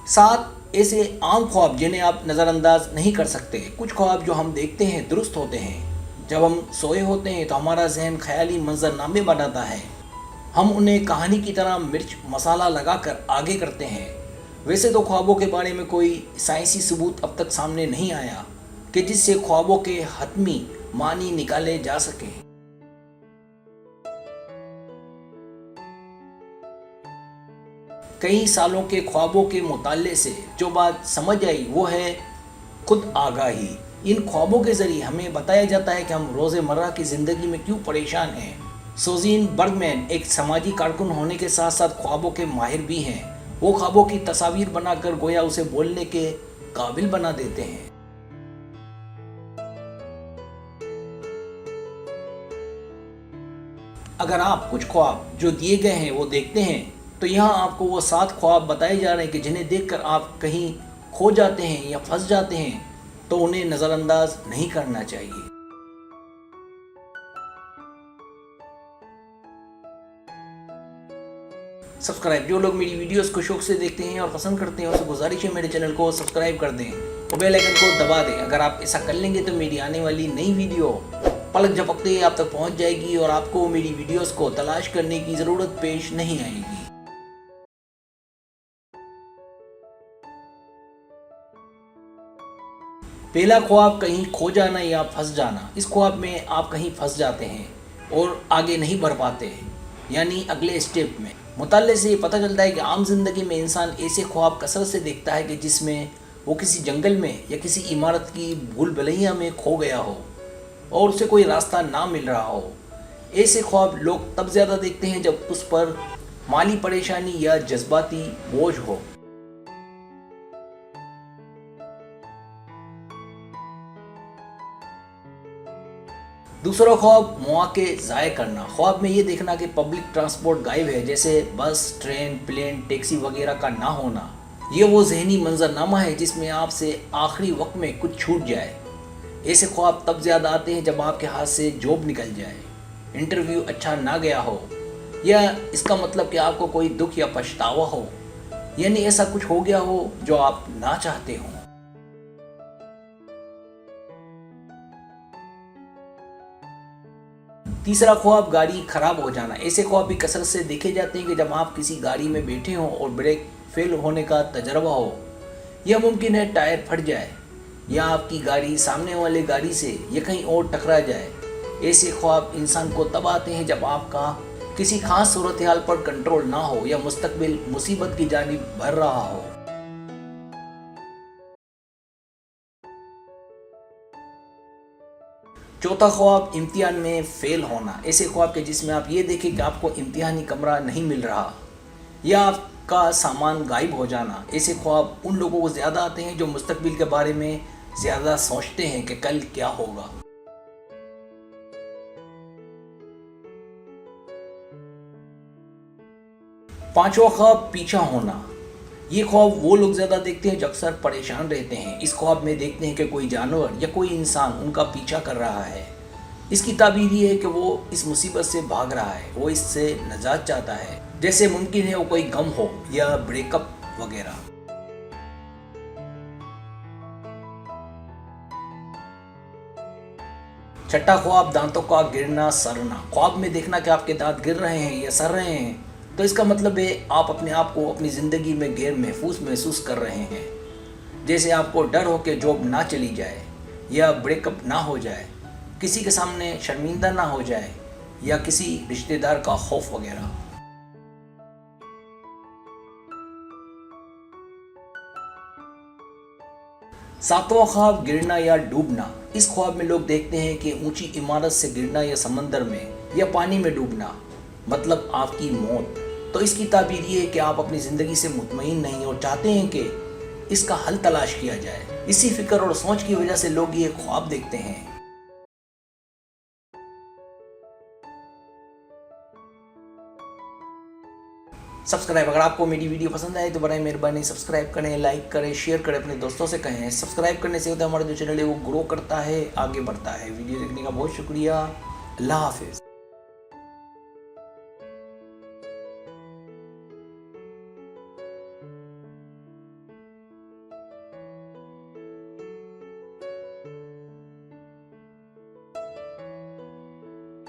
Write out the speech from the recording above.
सात ऐसे आम ख्वाब जिन्हें आप नज़रअंदाज नहीं कर सकते। कुछ ख्वाब जो हम देखते हैं दुरुस्त होते हैं। जब हम सोए होते हैं तो हमारा जहन ख्याली मंजरनामे बनाता है। हम उन्हें कहानी की तरह मिर्च मसाला लगाकर आगे करते हैं। वैसे तो ख्वाबों के बारे में कोई साइंसी सबूत अब तक सामने नहीं आया कि जिससे ख्वाबों के हतमी मानी निकाले जा सकें। कई सालों के ख्वाबों के मुताले से जो बात समझ आई वो है खुद आगाही। इन ख्वाबों के ज़रिए हमें बताया जाता है कि हम रोज़मर्रा की ज़िंदगी में क्यों परेशान हैं। सोजीन बर्गमैन एक समाजी कारकुन होने के साथ साथ ख्वाबों के माहिर भी हैं। वो ख्वाबों की तस्वीर बनाकर गोया उसे बोलने के काबिल बना देते हैं। अगर आप कुछ ख्वाब जो दिए गए हैं वो देखते हैं तो यहाँ आपको वो 7 ख्वाब बताए जा रहे हैं कि जिन्हें देखकर आप कहीं खो जाते हैं या फंस जाते हैं तो उन्हें नज़रअंदाज नहीं करना चाहिए। सब्सक्राइब, जो लोग मेरी वीडियोस को शौक से देखते हैं और पसंद करते हैं उनसे गुजारिश है मेरे चैनल को सब्सक्राइब कर दें और बेल आइकन को दबा दें। अगर आप ऐसा कर लेंगे तो मेरी आने वाली नई वीडियो पलक झपकते ही आप तक पहुंच जाएगी और आपको मेरी वीडियोस को तलाश करने की ज़रूरत पेश नहीं आएगी। पहला ख्वाब कहीं खो जाना या फंस जाना। इस ख्वाब में आप कहीं फंस जाते हैं और आगे नहीं बढ़ पाते हैं, यानी अगले स्टेप में। मुताले से ये पता चलता है कि आम जिंदगी में इंसान ऐसे ख्वाब कसरत से देखता है कि जिसमें वो किसी जंगल में या किसी इमारत की भूल भुलैया में खो गया हो और उसे कोई रास्ता ना मिल रहा हो। ऐसे ख्वाब लोग तब ज़्यादा देखते हैं जब उस पर माली परेशानी या जज्बाती बोझ हो। दूसरा ख्वाब मौके ज़ाय करना। ख्वाब में ये देखना कि पब्लिक ट्रांसपोर्ट गायब है, जैसे बस, ट्रेन, प्लेन, टैक्सी वगैरह का ना होना। ये वो जहनी मंजरनामा है जिसमें आपसे आखिरी वक्त में कुछ छूट जाए। ऐसे ख्वाब तब ज़्यादा आते हैं जब आपके हाथ से जॉब निकल जाए, इंटरव्यू अच्छा ना गया हो या इसका मतलब कि आपको कोई दुख या पछतावा हो, यानी ऐसा कुछ हो गया हो जो आप ना चाहते हो। तीसरा ख्वाब गाड़ी खराब हो जाना। ऐसे ख्वाब भी कसरत से देखे जाते हैं कि जब आप किसी गाड़ी में बैठे हों और ब्रेक फेल होने का तजर्बा हो, यह मुमकिन है टायर फट जाए या आपकी गाड़ी सामने वाले गाड़ी से या कहीं और टकरा जाए। ऐसे ख्वाब इंसान को तब आते हैं जब आपका किसी खास सूरत हाल पर कंट्रोल ना हो या मुस्तकबिल मुसीबत की जानिब बढ़ रहा हो। चौथा ख्वाब इम्तिहान में फेल होना। ऐसे ख्वाब के जिसमें आप ये देखें कि आपको इम्तिहानी कमरा नहीं मिल रहा या आपका सामान गायब हो जाना। ऐसे ख्वाब उन लोगों को ज़्यादा आते हैं जो मुस्तकबिल के बारे में ज़्यादा सोचते हैं कि कल क्या होगा। पांचवा ख्वाब पीछा होना। ये ख्वाब वो लोग ज़्यादा देखते हैं जो अक्सर परेशान रहते हैं। इस ख्वाब में देखते हैं कि कोई जानवर या कोई इंसान उनका पीछा कर रहा है। इसकी ताबीर ये है कि वो इस मुसीबत से भाग रहा है, वो इससे निजात चाहता है, जैसे मुमकिन है वो कोई गम हो या ब्रेकअप वगैरह। छठा ख्वाब दांतों का गिरना सड़ना। ख्वाब में देखना कि आपके दांत गिर रहे हैं या सड़ रहे हैं तो इसका मतलब है आप अपने आप को अपनी ज़िंदगी में गैर महफूज महसूस कर रहे हैं, जैसे आपको डर हो कि जॉब ना चली जाए या ब्रेकअप ना हो जाए, किसी के सामने शर्मिंदा ना हो जाए या किसी रिश्तेदार का खौफ वगैरह। सातवां ख्वाब गिरना या डूबना। इस ख्वाब में लोग देखते हैं कि ऊंची इमारत से गिरना या समंदर में या पानी में डूबना, मतलब आपकी मौत। तो इसकी ताबीर ये है कि आप अपनी ज़िंदगी से मुतमईन नहीं और चाहते हैं कि इसका हल तलाश किया जाए। इसी फिक्र और सोच की वजह से लोग ये ख्वाब देखते हैं। सब्सक्राइब, अगर आपको मेरी वीडियो पसंद आए तो बराए मेहरबानी सब्सक्राइब करें, लाइक करें, शेयर करें, अपने दोस्तों से कहें। सब्सक्राइब करने से होता है हमारा जो चैनल है वो ग्रो करता है, आगे बढ़ता है। वीडियो देखने का बहुत शुक्रिया। अल्लाह हाफिज़।